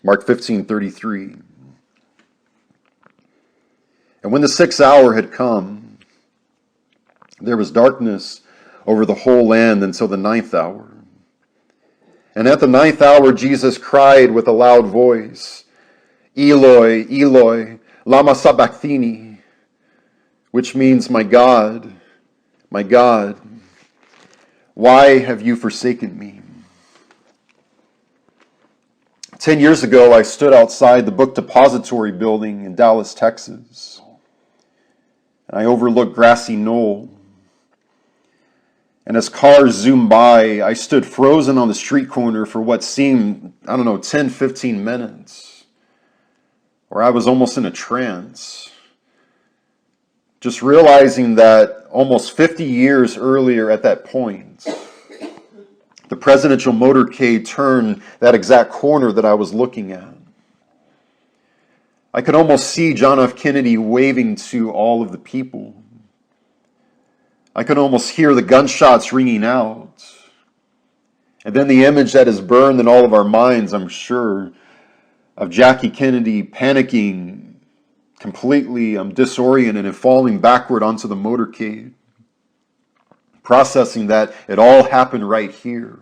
Mark 15:33. And when the 6th hour had come, there was darkness over the whole land until the 9th hour. And at the 9th hour, Jesus cried with a loud voice, Eloi, Eloi, lama sabachthani, which means, my God, why have you forsaken me? 10 years ago, I stood outside the book depository building in Dallas, Texas. And I overlooked Grassy Knoll. And as cars zoomed by, I stood frozen on the street corner for what seemed, 10, 15 minutes. Where I was almost in a trance. Just realizing that almost 50 years earlier at that point, the presidential motorcade turned that exact corner that I was looking at. I could almost see John F. Kennedy waving to all of the people. I could almost hear the gunshots ringing out. And then the image that is burned in all of our minds, I'm sure, of Jackie Kennedy panicking, completely disoriented and falling backward onto the motorcade, processing that it all happened right here.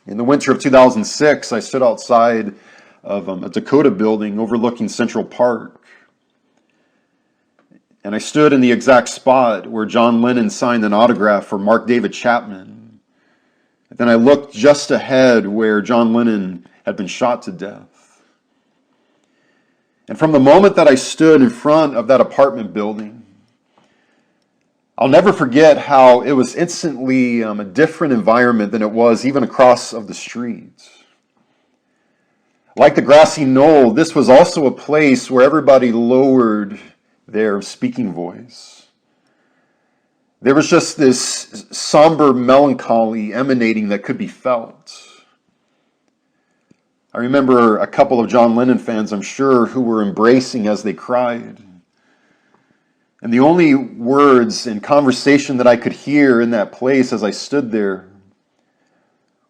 In the winter of 2006, I stood outside of a Dakota building overlooking Central Park. And I stood in the exact spot where John Lennon signed an autograph for Mark David Chapman. And then I looked just ahead where John Lennon had been shot to death. And from the moment that I stood in front of that apartment building, I'll never forget how it was instantly a different environment than it was even across of the streets. Like the Grassy Knoll, this was also a place where everybody lowered their speaking voice. There was just this somber melancholy emanating that could be felt. I remember a couple of John Lennon fans, I'm sure, who were embracing as they cried. And the only words and conversation that I could hear in that place as I stood there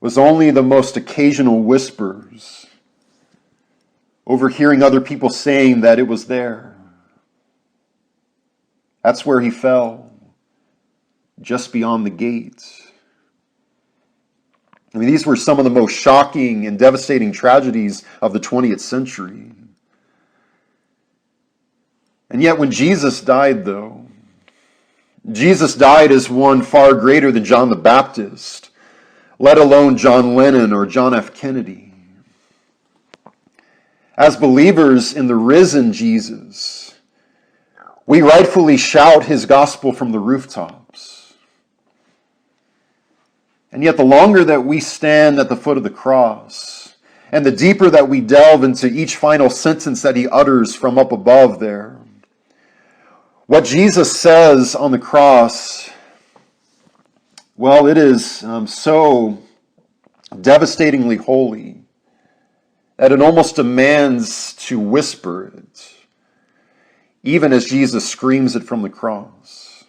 was only the most occasional whispers, overhearing other people saying that it was there. That's where he fell, just beyond the gates. I mean, these were some of the most shocking and devastating tragedies of the 20th century. And yet when Jesus died, though, Jesus died as one far greater than John the Baptist, let alone John Lennon or John F. Kennedy. As believers in the risen Jesus, we rightfully shout his gospel from the rooftops. And yet the longer that we stand at the foot of the cross, and the deeper that we delve into each final sentence that he utters from up above there, what Jesus says on the cross, well, it is so devastatingly holy that it almost demands to whisper it, even as Jesus screams it from the cross.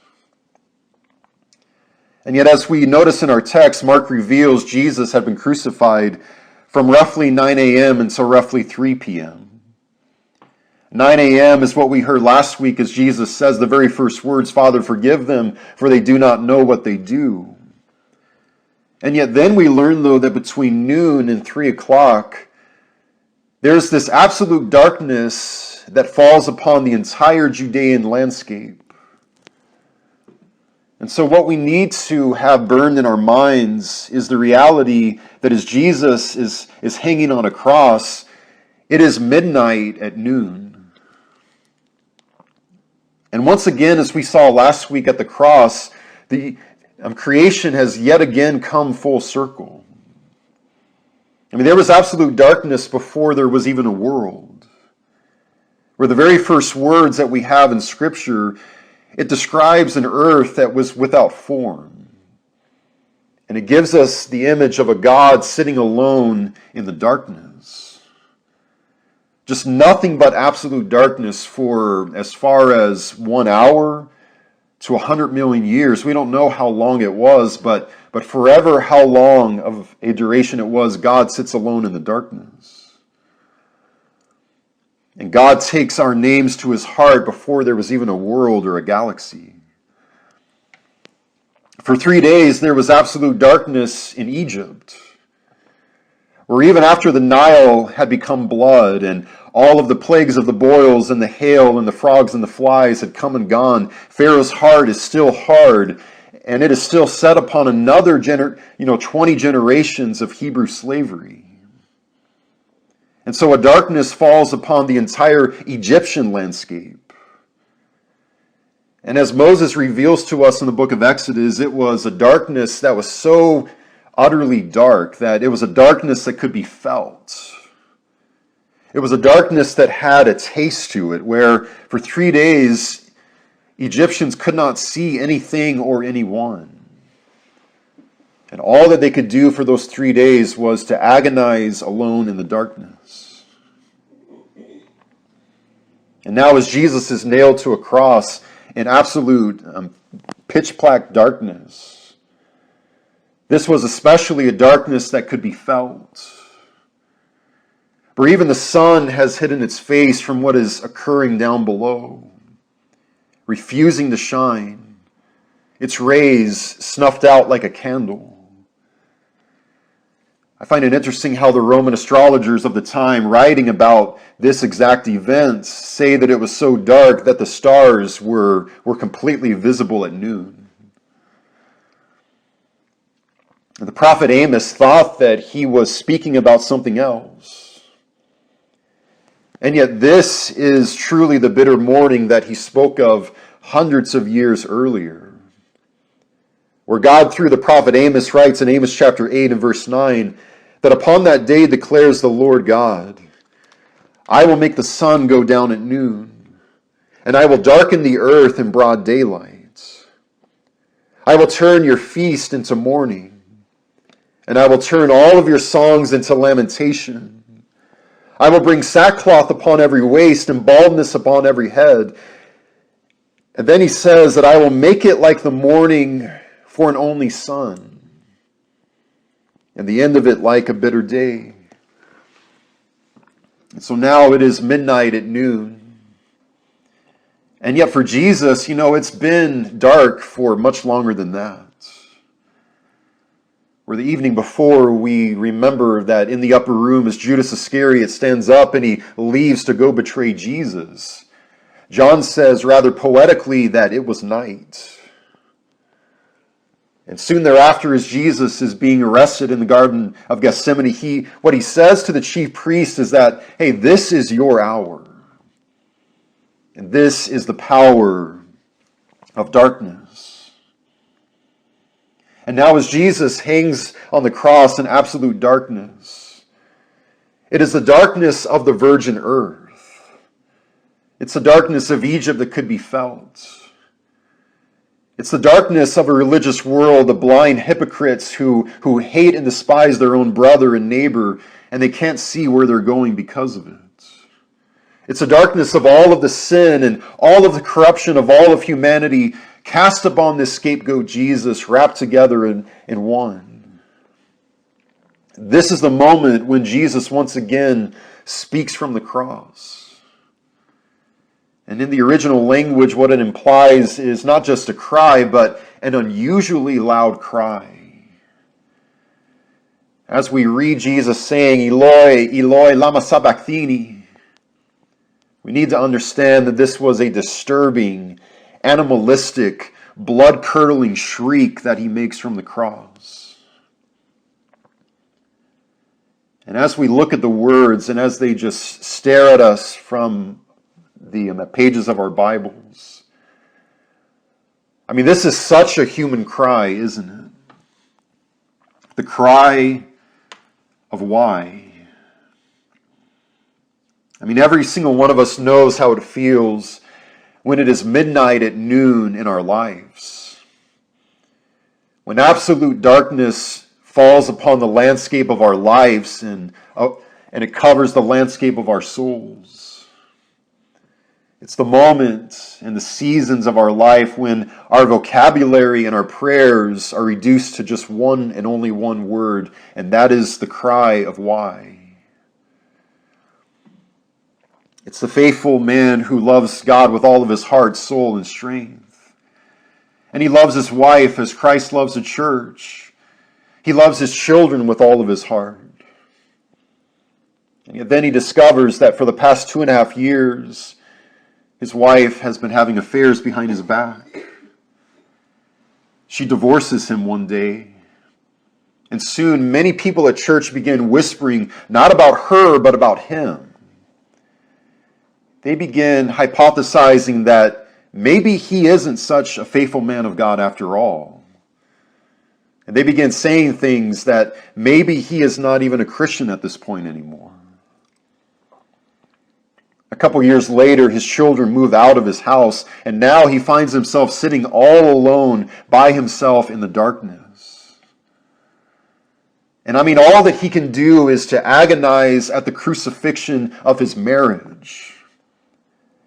And yet, as we notice in our text, Mark reveals Jesus had been crucified from roughly 9 a.m. until roughly 3 p.m. 9 a.m. is what we heard last week as Jesus says the very first words, Father, forgive them, for they do not know what they do. And yet then we learn, though, that between noon and 3 o'clock, there's this absolute darkness that falls upon the entire Judean landscape. And so what we need to have burned in our minds is the reality that as Jesus is hanging on a cross, it is midnight at noon. And once again, as we saw last week at the cross, the creation has yet again come full circle. I mean, there was absolute darkness before there was even a world. Where the very first words that we have in Scripture, it describes an earth that was without form. And it gives us the image of a God sitting alone in the darkness. Just nothing but absolute darkness for as far as 1 hour, to 100 million years. We don't know how long it was, but forever how long of a duration it was, God sits alone in the darkness. And God takes our names to his heart before there was even a world or a galaxy. For 3 days, there was absolute darkness in Egypt, where even after the Nile had become blood and all of the plagues of the boils and the hail and the frogs and the flies had come and gone, Pharaoh's heart is still hard, and it is still set upon another 20 generations of Hebrew slavery. And so a darkness falls upon the entire Egyptian landscape. And as Moses reveals to us in the book of Exodus, it was a darkness that was so utterly dark that it was a darkness that could be felt. It was a darkness that had a taste to it, where for 3 days, Egyptians could not see anything or anyone. And all that they could do for those 3 days was to agonize alone in the darkness. And now as Jesus is nailed to a cross in absolute pitch-black darkness, this was especially a darkness that could be felt, where even the sun has hidden its face from what is occurring down below, refusing to shine, its rays snuffed out like a candle. I find it interesting how the Roman astrologers of the time, writing about this exact event, say that it was so dark that the stars were completely visible at noon. And the prophet Amos thought that he was speaking about something else. And yet this is truly the bitter morning that he spoke of hundreds of years earlier, where God, through the prophet Amos, writes in Amos chapter 8 and verse 9, that upon that day declares the Lord God, I will make the sun go down at noon, and I will darken the earth in broad daylight. I will turn your feast into mourning, and I will turn all of your songs into lamentation. I will bring sackcloth upon every waist and baldness upon every head. And then he says that I will make it like the morning for an only son, and the end of it like a bitter day. And so now it is midnight at noon. And yet for Jesus, it's been dark for much longer than that. Where the evening before, we remember that in the upper room as Judas Iscariot stands up and he leaves to go betray Jesus, John says rather poetically that it was night. And soon thereafter, as Jesus is being arrested in the Garden of Gethsemane, what he says to the chief priest is that, hey, this is your hour. And this is the power of darkness. And now as Jesus hangs on the cross in absolute darkness, it is the darkness of the virgin earth. It's the darkness of Egypt that could be felt. It's the darkness of a religious world, the blind hypocrites who hate and despise their own brother and neighbor, and they can't see where they're going because of it. It's the darkness of all of the sin and all of the corruption of all of humanity cast upon this scapegoat Jesus, wrapped together in one. This is the moment when Jesus once again speaks from the cross. And in the original language, what it implies is not just a cry, but an unusually loud cry. As we read Jesus saying, Eloi, Eloi, lama sabachthani, we need to understand that this was a disturbing, animalistic, blood-curdling shriek that he makes from the cross. And as we look at the words and as they just stare at us from the pages of our Bibles, this is such a human cry, isn't it? The cry of why. Every single one of us knows how it feels when it is midnight at noon in our lives. When absolute darkness falls upon the landscape of our lives and it covers the landscape of our souls. It's the moment and the seasons of our life when our vocabulary and our prayers are reduced to just one and only one word, and that is the cry of why. It's the faithful man who loves God with all of his heart, soul, and strength. And he loves his wife as Christ loves the church. He loves his children with all of his heart. And yet then he discovers that for the past 2.5 years, his wife has been having affairs behind his back. She divorces him one day. And soon many people at church begin whispering not about her, but about him. They begin hypothesizing that maybe he isn't such a faithful man of God after all. And they begin saying things that maybe he is not even a Christian at this point anymore. A couple years later, his children move out of his house, and now he finds himself sitting all alone by himself in the darkness. And I mean, all that he can do is to agonize at the crucifixion of his marriage,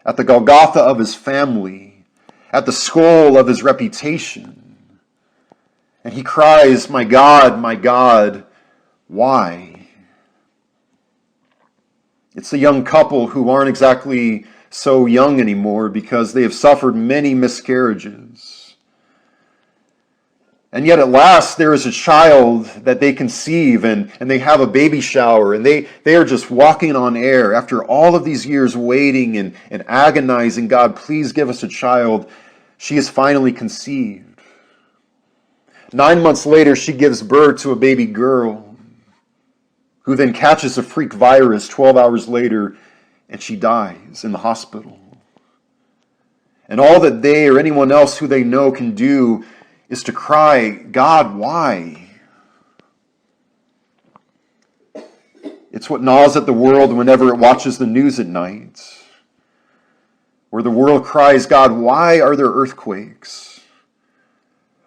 at the Golgotha of his family, at the skull of his reputation. And he cries, my God, why?" It's the young couple who aren't exactly so young anymore because they have suffered many miscarriages. And yet at last there is a child that they conceive and they have a baby shower and they are just walking on air after all of these years waiting and agonizing, God, please give us a child. She is finally conceived. 9 months later, she gives birth to a baby girl who then catches a freak virus 12 hours later, and she dies in the hospital. And all that they or anyone else who they know can do is to cry, God, why? It's what gnaws at the world whenever it watches the news at night, where the world cries, God, why are there earthquakes?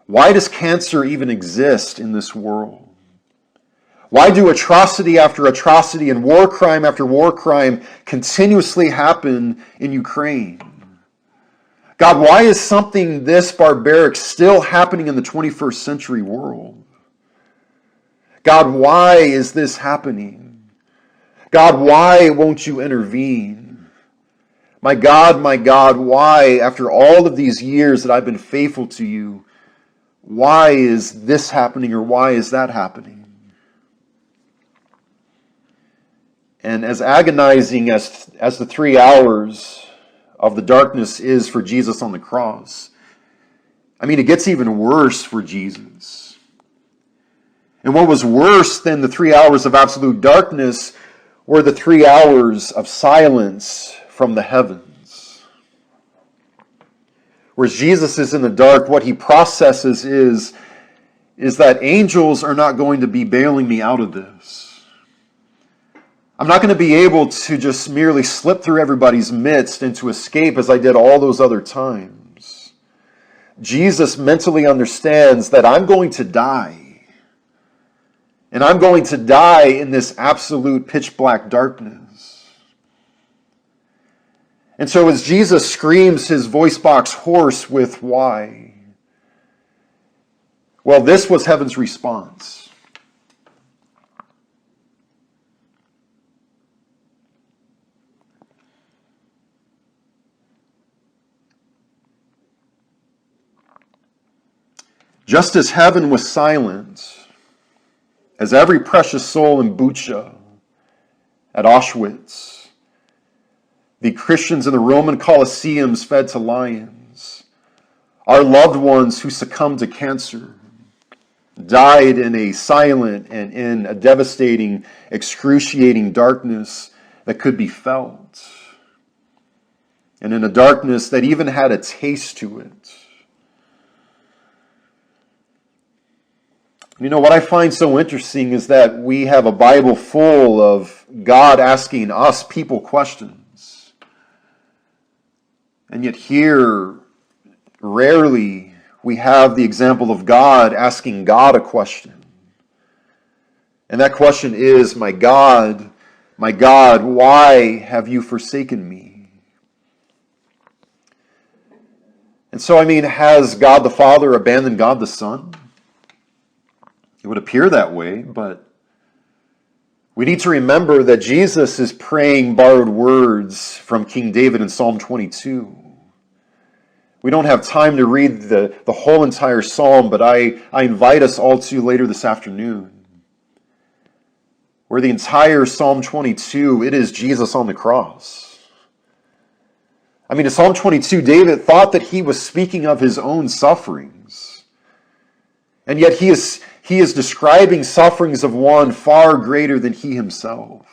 Why does cancer even exist in this world? Why do atrocity after atrocity and war crime after war crime continuously happen in Ukraine? God, why is something this barbaric still happening in the 21st century world? God, why is this happening? God, why won't you intervene? My God, why, after all of these years that I've been faithful to you, why is this happening or why is that happening? And as agonizing as the 3 hours of the darkness is for Jesus on the cross, I mean, it gets even worse for Jesus. And what was worse than the 3 hours of absolute darkness were the 3 hours of silence from the heavens. Whereas Jesus is in the dark, what he processes is that angels are not going to be bailing me out of this. I'm not going to be able to just merely slip through everybody's midst and to escape as I did all those other times. Jesus mentally understands that I'm going to die. And I'm going to die in this absolute pitch black darkness. And so as Jesus screams his voice box hoarse with why, well, this was heaven's response. Just as heaven was silent, as every precious soul in Bucha, at Auschwitz, the Christians in the Roman Colosseums fed to lions, our loved ones who succumbed to cancer died in a silent and in a devastating, excruciating darkness that could be felt, and in a darkness that even had a taste to it. You know, what I find so interesting is that we have a Bible full of God asking us people questions. And yet here, rarely we have the example of God asking God a question. And that question is, my God, why have you forsaken me? And so, has God the Father abandoned God the Son? It would appear that way, but we need to remember that Jesus is praying borrowed words from King David in Psalm 22. We don't have time to read the whole entire psalm, but I invite us all to later this afternoon, where the entire Psalm 22, it is Jesus on the cross. In Psalm 22, David thought that he was speaking of his own sufferings, and yet he is describing sufferings of one far greater than he himself.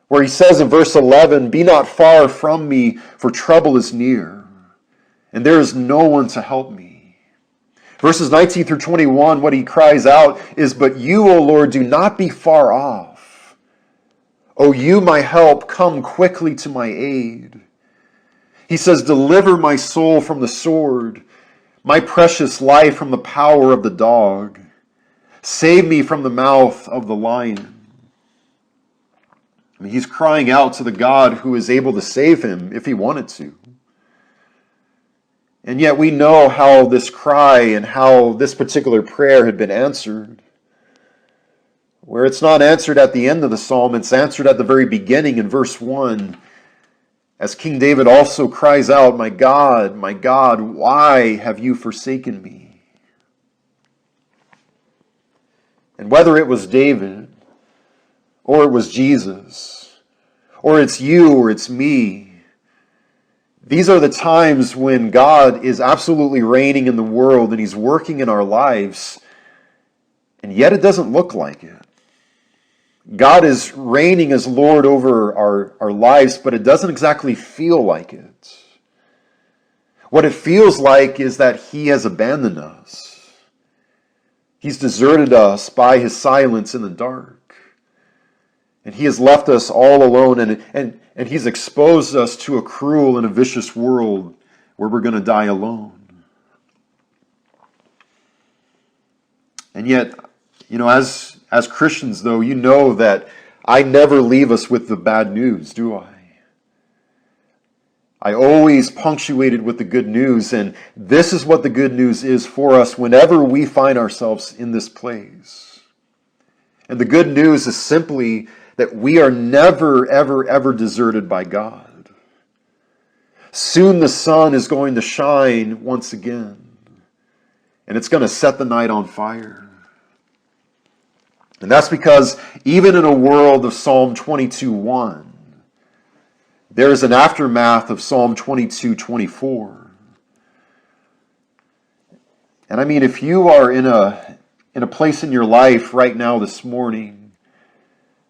Where he says in verse 11, "Be not far from me, for trouble is near, and there is no one to help me." Verses 19 through 21, what he cries out is, "But you, O Lord, do not be far off. O you, my help, come quickly to my aid." He says, "Deliver my soul from the sword, my precious life from the power of the dog. Save me from the mouth of the lion." He's crying out to the God who is able to save him if he wanted to. And yet we know how this cry and how this particular prayer had been answered. Where it's not answered at the end of the psalm, it's answered at the very beginning in verse 1. As King David also cries out, my God, why have you forsaken me?" And whether it was David, or it was Jesus, or it's you, or it's me, these are the times when God is absolutely reigning in the world and he's working in our lives, and yet it doesn't look like it. God is reigning as Lord over our lives, but it doesn't exactly feel like it. What it feels like is that he has abandoned us. He's deserted us by his silence in the dark. And he has left us all alone, and he's exposed us to a cruel and a vicious world where we're going to die alone. And yet, as Christians, though, you know that I never leave us with the bad news, do I? I always punctuate it with the good news, and this is what the good news is for us whenever we find ourselves in this place. And the good news is simply that we are never, ever, ever deserted by God. Soon the sun is going to shine once again, and it's going to set the night on fire. And that's because even in a world of Psalm 22:1, there is an aftermath of Psalm 22:24. And if you are in a place in your life right now this morning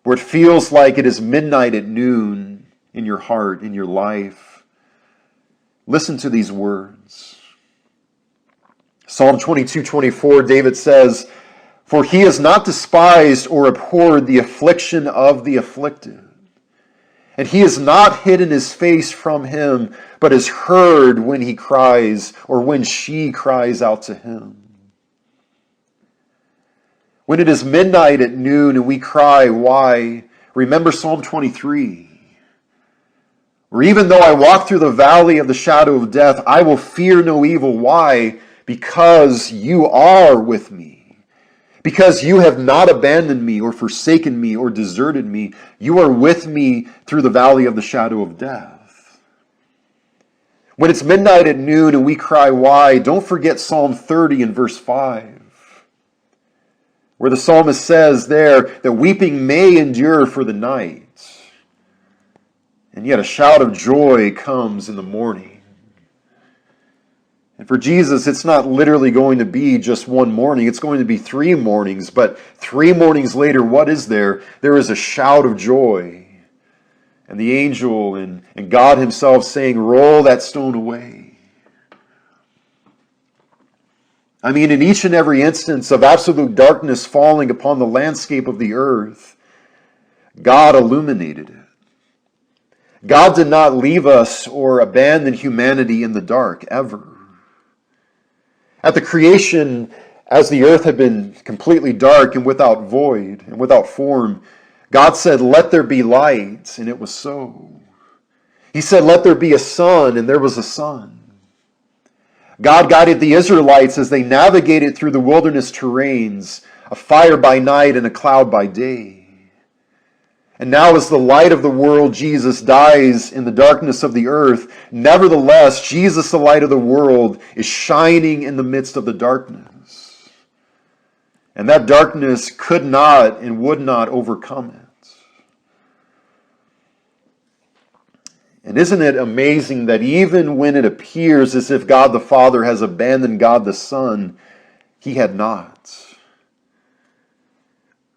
where it feels like it is midnight at noon in your heart, in your life, listen to these words. Psalm 22:24, David says, "For he has not despised or abhorred the affliction of the afflicted, and he has not hidden his face from him, but has heard when he cries, or when she cries out to him." When it is midnight at noon and we cry, why? Remember Psalm 23. "Or even though I walk through the valley of the shadow of death, I will fear no evil." Why? Because you are with me. Because you have not abandoned me or forsaken me or deserted me. You are with me through the valley of the shadow of death. When it's midnight at noon and we cry, why? Don't forget Psalm 30 and verse 5. Where the psalmist says there that weeping may endure for the night, and yet a shout of joy comes in the morning. And for Jesus, it's not literally going to be just one morning. It's going to be 3 mornings. But 3 mornings later, what is there? There is a shout of joy. And the angel and God himself saying, "Roll that stone away." In each and every instance of absolute darkness falling upon the landscape of the earth, God illuminated it. God did not leave us or abandon humanity in the dark, ever. At the creation, as the earth had been completely dark and without void and without form, God said, "Let there be light," and it was so. He said, "Let there be a sun," and there was a sun. God guided the Israelites as they navigated through the wilderness terrains, a fire by night and a cloud by day. And now as the light of the world, Jesus dies in the darkness of the earth. Nevertheless, Jesus, the light of the world, is shining in the midst of the darkness. And that darkness could not and would not overcome it. And isn't it amazing that even when it appears as if God the Father has abandoned God the Son, he had not.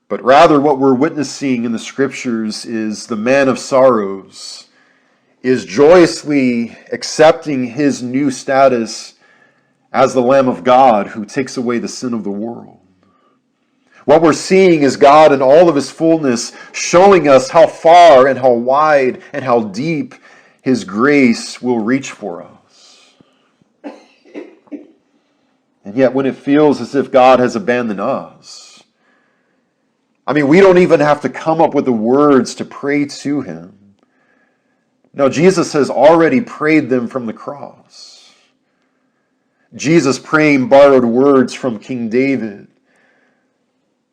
But rather what we're witnessing in the scriptures is the man of sorrows is joyously accepting his new status as the Lamb of God who takes away the sin of the world. What we're seeing is God in all of his fullness showing us how far and how wide and how deep his grace will reach for us. And yet when it feels as if God has abandoned us, we don't even have to come up with the words to pray to him. No, Jesus has already prayed them from the cross. Jesus praying borrowed words from King David,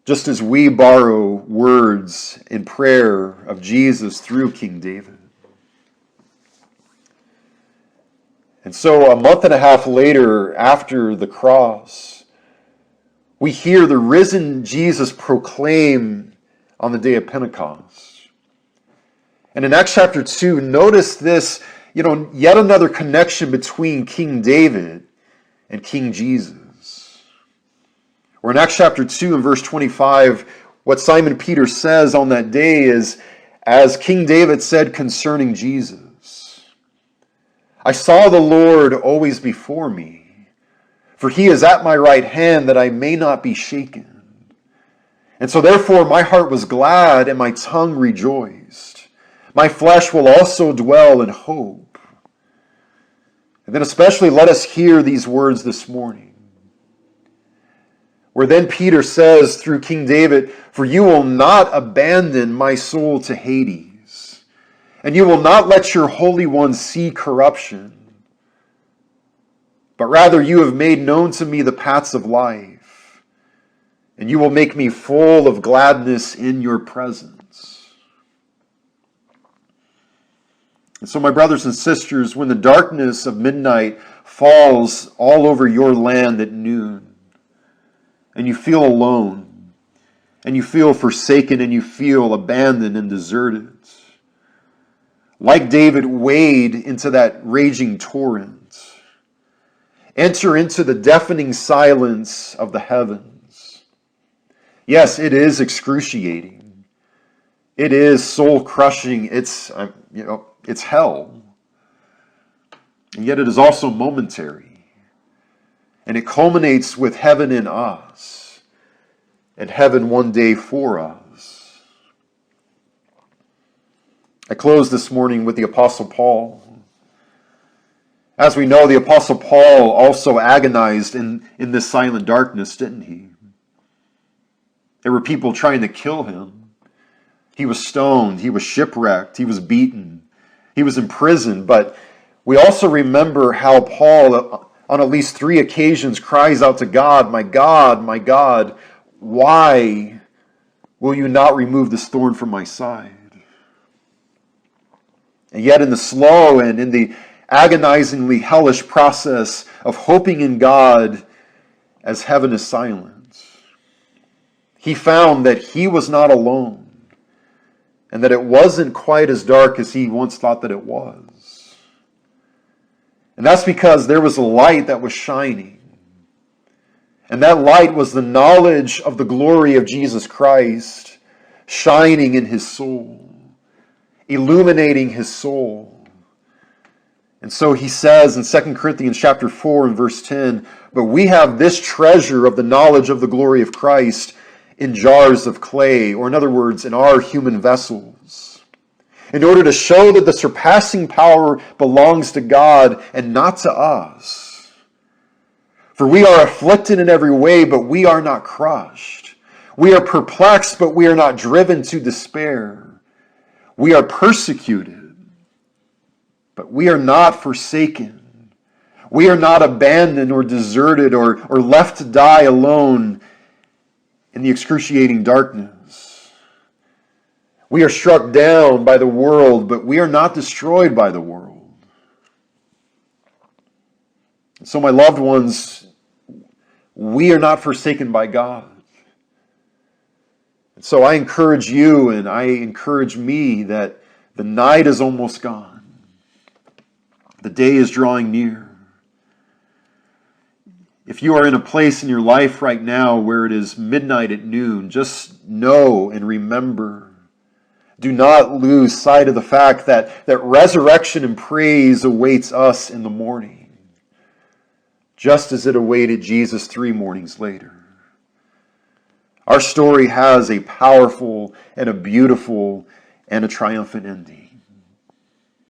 just as we borrow words in prayer of Jesus through King David. And so a month and a half later, after the cross, we hear the risen Jesus proclaim on the day of Pentecost. And in Acts chapter 2, notice this, yet another connection between King David and King Jesus. Or in Acts chapter 2 and verse 25, what Simon Peter says on that day is, as King David said concerning Jesus, I saw the Lord always before me, for he is at my right hand that I may not be shaken. And so therefore my heart was glad and my tongue rejoiced. My flesh will also dwell in hope. And then especially let us hear these words this morning, where then Peter says through King David, for you will not abandon my soul to Hades, and you will not let your Holy One see corruption, but rather you have made known to me the paths of life, and you will make me full of gladness in your presence. And so, my brothers and sisters, when the darkness of midnight falls all over your land at noon, and you feel alone, and you feel forsaken, and you feel abandoned and deserted, like David, wade into that raging torrent. Enter into the deafening silence of the heavens. Yes, it is excruciating. It is soul-crushing. It's hell. And yet it is also momentary. And it culminates with heaven in us, and heaven one day for us. I close this morning with the Apostle Paul. As we know, the Apostle Paul also agonized in this silent darkness, didn't he? There were people trying to kill him. He was stoned. He was shipwrecked. He was beaten. He was imprisoned. But we also remember how Paul, on at least 3 occasions, cries out to God, my God, why will you not remove this thorn from my side? And yet in the slow and in the agonizingly hellish process of hoping in God as heaven is silent, he found that he was not alone and that it wasn't quite as dark as he once thought that it was. And that's because there was a light that was shining. And that light was the knowledge of the glory of Jesus Christ shining in his soul, illuminating his soul. And so he says in 2 Corinthians chapter 4 and verse 10, but we have this treasure of the knowledge of the glory of Christ in jars of clay, or in other words, in our human vessels, in order to show that the surpassing power belongs to God and not to us. For we are afflicted in every way, but we are not crushed. We are perplexed, but we are not driven to despair. We are persecuted, but we are not forsaken. We are not abandoned or deserted or left to die alone in the excruciating darkness. We are struck down by the world, but we are not destroyed by the world. And so, my loved ones, we are not forsaken by God. And so I encourage you and I encourage me that the night is almost gone. The day is drawing near. If you are in a place in your life right now where it is midnight at noon, just know and remember, do not lose sight of the fact that resurrection and praise awaits us in the morning, just as it awaited Jesus 3 mornings later. Our story has a powerful and a beautiful and a triumphant ending.